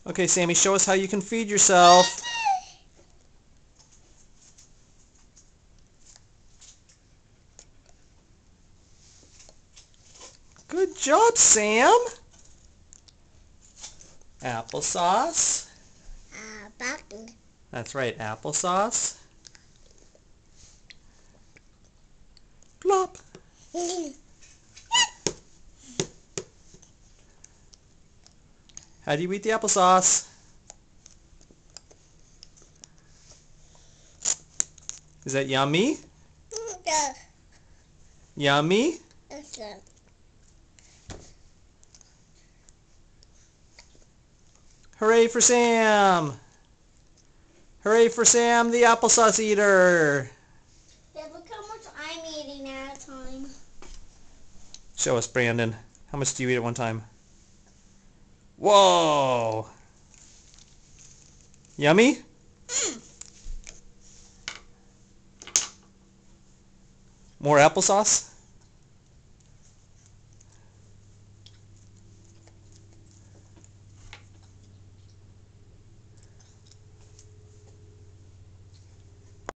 Okay, Sammy, show us how you can feed yourself. Good job, Sam. Applesauce. That's right, applesauce. Plop. How do you eat the applesauce? Is that yummy? Yummy? Hooray for Sam! Hooray for Sam, the applesauce eater! Dad, look how much I'm eating at a time. Show us, Brandon. How much do you eat at one time? Whoa! Yummy? More applesauce?